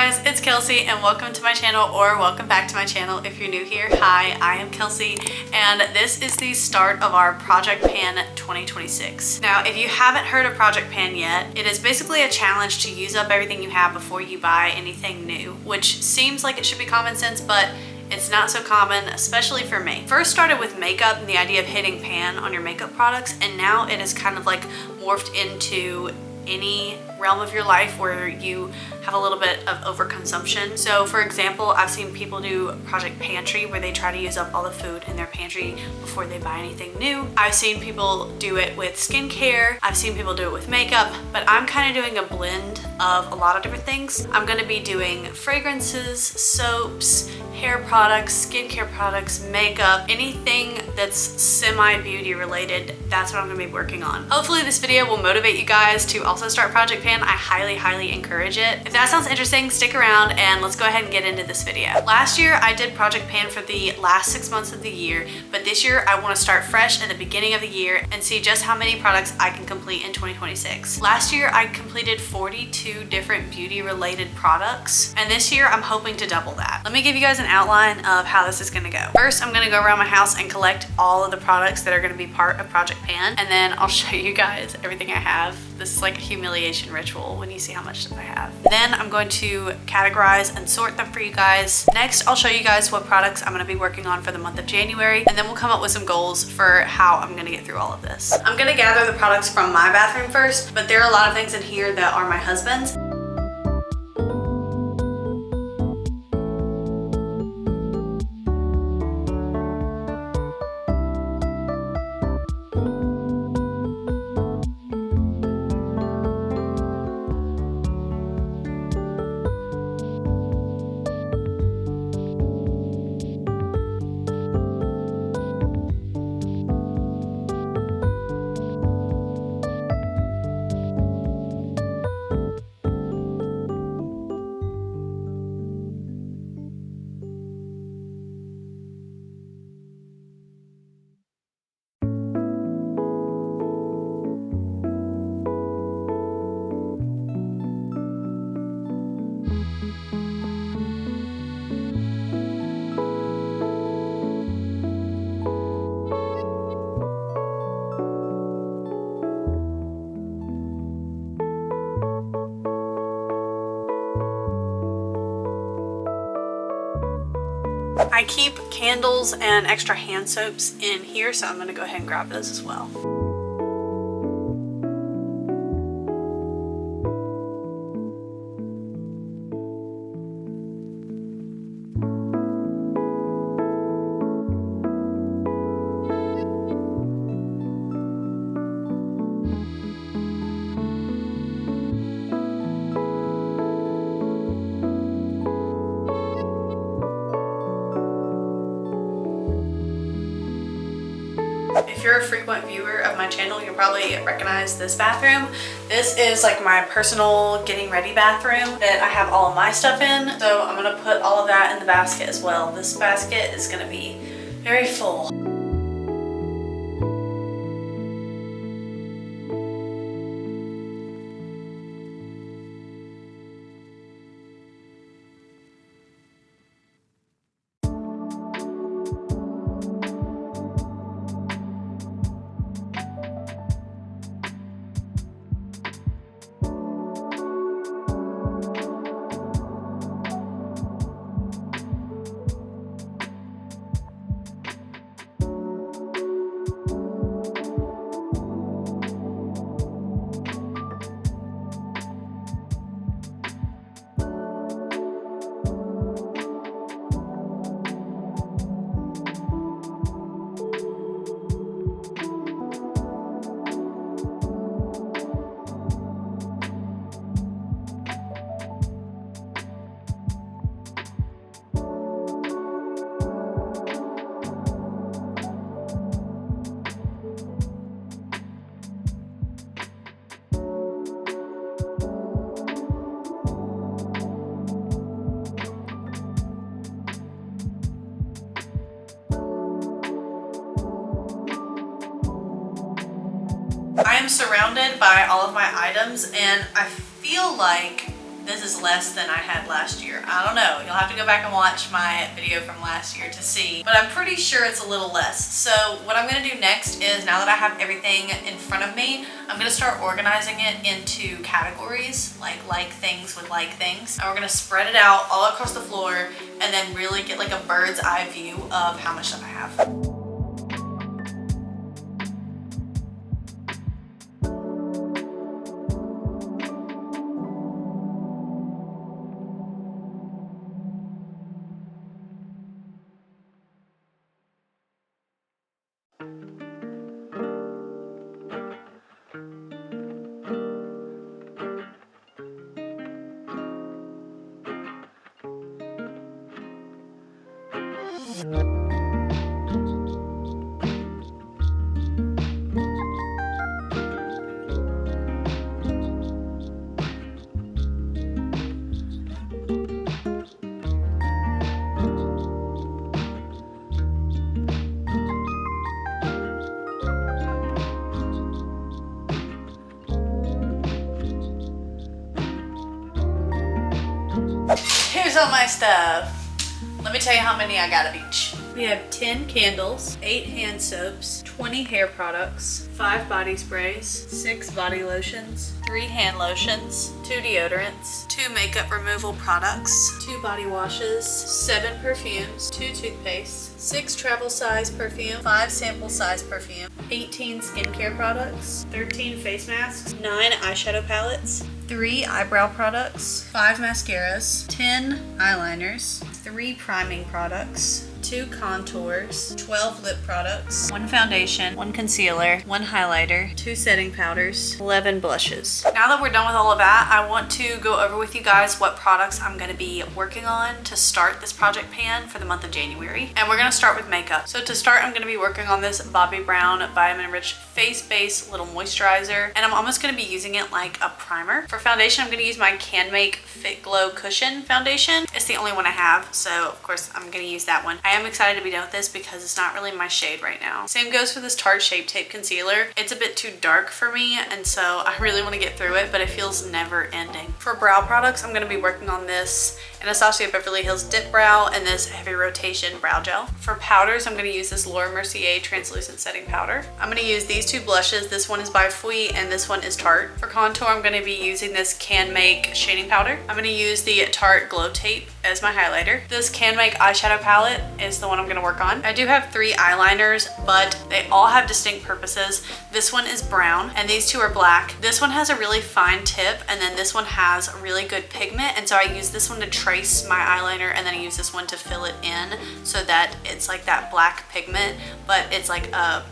guys, it's Kelsey and welcome to my channel, or welcome back to my channel if you're new here. Hi, I am Kelsey and this is the start of our Project Pan 2026. Now, if you haven't heard of Project Pan yet, it is basically a challenge to use up everything you have before you buy anything new, which seems like it should be common sense, but it's not so common, especially for me. First started with makeup and the idea of hitting pan on your makeup products, and now it is kind of like morphed into any realm of your life where you have a little bit of overconsumption. So for example, I've seen people do Project Pantry where they try to use up all the food in their pantry before they buy anything new. I've seen people do it with skincare. I've seen people do it with makeup, but I'm kind of doing a blend of a lot of different things. I'm gonna be doing fragrances, soaps, hair products, skincare products, makeup, anything that's semi-beauty related. That's what I'm gonna be working on. Hopefully this video will motivate you guys to also start Project Pan. I highly encourage it. If that sounds interesting, stick around and let's go ahead and get into this video. Last year I did Project Pan for the last 6 months of the year, but this year I want to start fresh at the beginning of the year and see just how many products I can complete in 2026. Last year I completed 42 different beauty related products, and this year I'm hoping to double that. Let me give you guys an outline of how this is gonna go. First, I'm gonna go around my house and collect all of the products that are gonna be part of Project Pan, and then I'll show you guys everything I have. This is like a humiliation ritual when you see how much stuff I have. Then I'm going to categorize and sort them for you guys. Next, I'll show you guys what products I'm gonna be working on for the month of January, and then we'll come up with some goals for how I'm gonna get through all of this. I'm gonna gather the products from my bathroom first, but there are a lot of things in here that are my husband's. I keep candles and extra hand soaps in here, so I'm gonna go ahead and grab those as well. If you're a frequent viewer of my channel, you'll probably recognize this bathroom. This is like my personal getting ready bathroom that I have all of my stuff in. So I'm gonna put all of that in the basket as well. This basket is gonna be very full. I am surrounded by all of my items, and I feel like this is less than I had last year. I don't know. You'll have to go back and watch my video from last year to see, but I'm pretty sure it's a little less. So what I'm gonna do next is, now that I have everything in front of me, I'm gonna start organizing it into categories, like things with like things. And we're gonna spread it out all across the floor and then really get like a bird's eye view of how much stuff I have. Here's all my stuff. Let me tell you how many I got of each. We have 10 candles, 8 hand soaps, 20 hair products, 5 body sprays, 6 body lotions, 3 hand lotions, 2 deodorants, 2 makeup removal products, 2 body washes, 7 perfumes, 2 toothpastes, 6 travel size perfume, 5 sample size perfume, 18 skincare products, 13 face masks, 9 eyeshadow palettes, 3 eyebrow products, 5 mascaras, 10 eyeliners, 3 priming products, 2 contours, 12 lip products, 1 foundation, 1 concealer, 1 highlighter, 2 setting powders, 11 blushes. Now that we're done with all of that, I want to go over with you guys what products I'm going to be working on to start this project pan for the month of January. And we're going to start with makeup. So to start, I'm going to be working on this Bobbi Brown Vitamin Rich Face Base Little Moisturizer. And I'm almost going to be using it like a primer. For foundation, I'm going to use my Can Make Fit Glow Cushion Foundation. It's the only one I have, so of course I'm going to use that one. I am excited to be done with this because it's not really my shade right now. Same goes for this Tarte Shape Tape Concealer. It's a bit too dark for me, and so I really want to get through it, but it feels never ending. For brow products, I'm going to be working on this Anastasia Beverly Hills Dip Brow and this Heavy Rotation Brow Gel. For powders, I'm going to use this Laura Mercier Translucent Setting Powder. I'm going to use these 2 blushes. This one is by Fui and this one is Tarte. For contour, I'm going to be using this Can Make Shading Powder. I'm going to use the Tarte Glow Tape as my highlighter. This Can Make eyeshadow palette is the one I'm going to work on. I do have 3 eyeliners, but they all have distinct purposes. This one is brown and these 2 are black. This one has a really fine tip, and then this one has really good pigment, and so I use this one to trace my eyeliner, and then I use this one to fill it in so that it's like that black pigment, but it's like a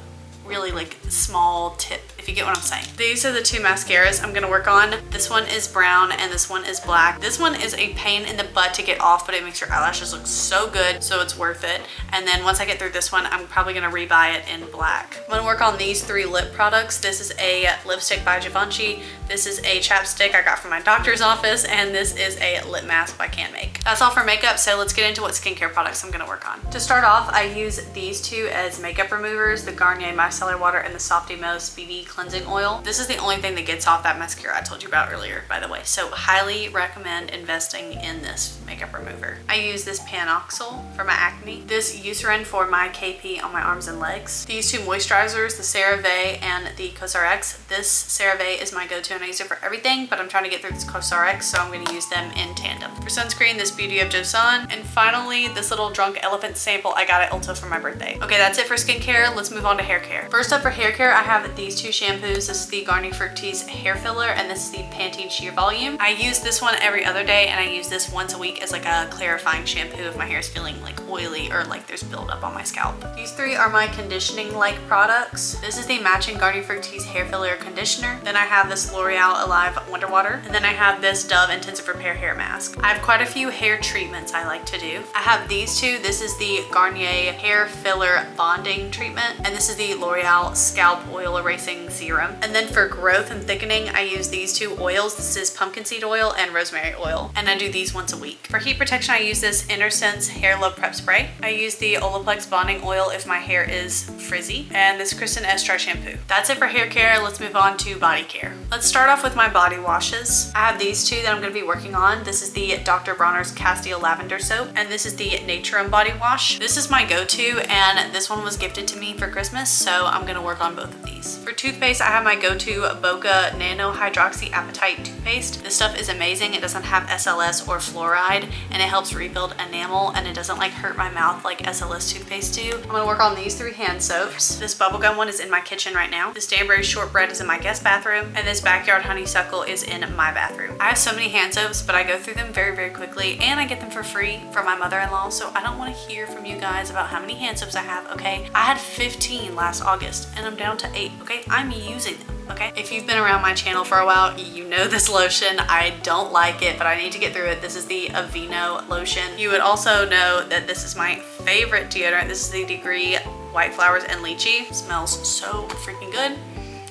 really like small tip, if you get what I'm saying. These are the 2 mascaras I'm gonna work on. This one is brown and this one is black. This one is a pain in the butt to get off, but it makes your eyelashes look so good, so it's worth it. And then once I get through this one, I'm probably gonna rebuy it in black. I'm gonna work on these 3 lip products. This is a lipstick by Givenchy. This is a chapstick I got from my doctor's office, and this is a lip mask by Can Make. That's all for makeup, so let's get into what skincare products I'm gonna work on. To start off, I use these 2 as makeup removers, the Garnier Micellar Water and the Softy Most BB Cleansing Oil. This is the only thing that gets off that mascara I told you about earlier, by the way, so highly recommend investing in this makeup remover. I use this Panoxyl for my acne, this Eucerin for my KP on my arms and legs, these 2 moisturizers, the CeraVe and the COSRX. This CeraVe is my go-to and I use it for everything, but I'm trying to get through this COSRX, so I'm going to use them in tandem. For sunscreen, this Beauty of Joseon, and finally this little Drunk Elephant sample I got at Ulta for my birthday. Okay, that's it for skincare. Let's move on to hair care. First up, for hair care, I have these 2 shampoos. This is the Garnier Fructis hair filler, and this is the Pantene Sheer Volume. I use this one every other day, and I use this once a week as like a clarifying shampoo if my hair is feeling like oily or like there's buildup on my scalp. These 3 are my conditioning like products. This is the matching Garnier Fructis hair filler conditioner. Then I have this L'Oreal Alive Wonder Water, and then I have this Dove Intensive Repair hair mask. I have quite a few hair treatments I like to do. I have these two. This is the Garnier Hair Filler Bonding Treatment, and this is the L'Oreal Scalp Oil Erasing Serum. And then for growth and thickening, I use these two oils. This is pumpkin seed oil and rosemary oil, and I do these once a week. For heat protection, I use this InnerSense Hair Love Prep Spray. I use the Olaplex Bonding Oil if my hair is frizzy, and this Kristin Ess Dry Shampoo. That's it for hair care. Let's move on to body care. Let's start off with my body washes. I have these two that I'm going to be working on. This is the Dr. Bronner's Castile Lavender Soap, and this is the Naturum Body Wash. This is my go-to, and this one was gifted to me for Christmas, so I'm going to work on both of these. For toothpaste, I have my go-to Boka Nano Hydroxy Apatite toothpaste. This stuff is amazing. It doesn't have SLS or fluoride, and it helps rebuild enamel, and it doesn't like hurt my mouth like SLS toothpaste do. I'm going to work on these 3 hand soaps. This bubblegum one is in my kitchen right now. This Danbury Shortbread is in my guest bathroom, and this Backyard Honeysuckle is in my bathroom. I have so many hand soaps, but I go through them very, very quickly, and I get them for free from my mother-in-law, so I don't want to hear from you guys about how many hand soaps I have, okay? I had 15 last August, and I'm down to 8, okay? I'm using them. Okay, if you've been around my channel for a while, you know this lotion. I don't like it, but I need to get through it. This is the Aveeno lotion. You would also know that this is my favorite deodorant. This is the Degree White Flowers and Lychee. Smells so freaking good.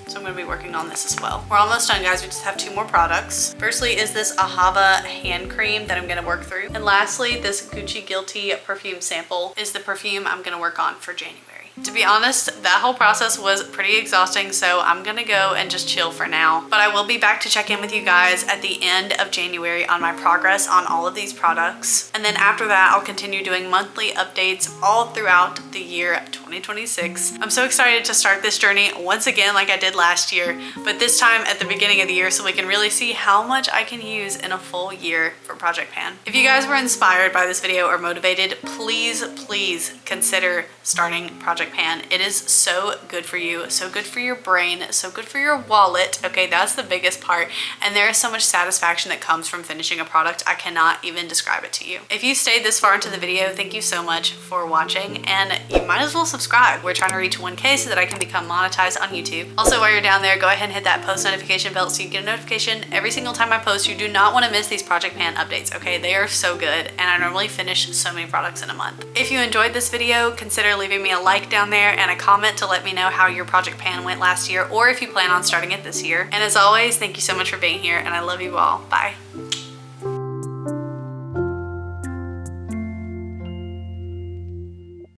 So I'm going to be working on this as well. We're almost done, guys. We just have 2 more products. Firstly is this Ahava hand cream that I'm going to work through. And lastly, this Gucci Guilty perfume sample is the perfume I'm going to work on for January. To be honest, that whole process was pretty exhausting, so I'm gonna go and just chill for now. But I will be back to check in with you guys at the end of January on my progress on all of these products. And then after that, I'll continue doing monthly updates all throughout the year 2026. I'm so excited to start this journey once again like I did last year, but this time at the beginning of the year so we can really see how much I can use in a full year for Project Pan. If you guys were inspired by this video or motivated, please consider starting Project Pan. It is so good for you, so good for your brain, so good for your wallet. Okay, that's the biggest part. And there is so much satisfaction that comes from finishing a product. I cannot even describe it to you. If you stayed this far into the video, thank you so much for watching, and you might as well subscribe. We're trying to reach 1K so that I can become monetized on YouTube. Also, while you're down there, go ahead and hit that post notification bell so you get a notification every single time I post. You do not want to miss these Project Pan updates, okay? They are so good, and I normally finish so many products in a month. If you enjoyed this video, consider leaving me a like down there and a comment to let me know how your Project Pan went last year, or if you plan on starting it this year. And as always, thank you so much for being here, and I love you all. Bye.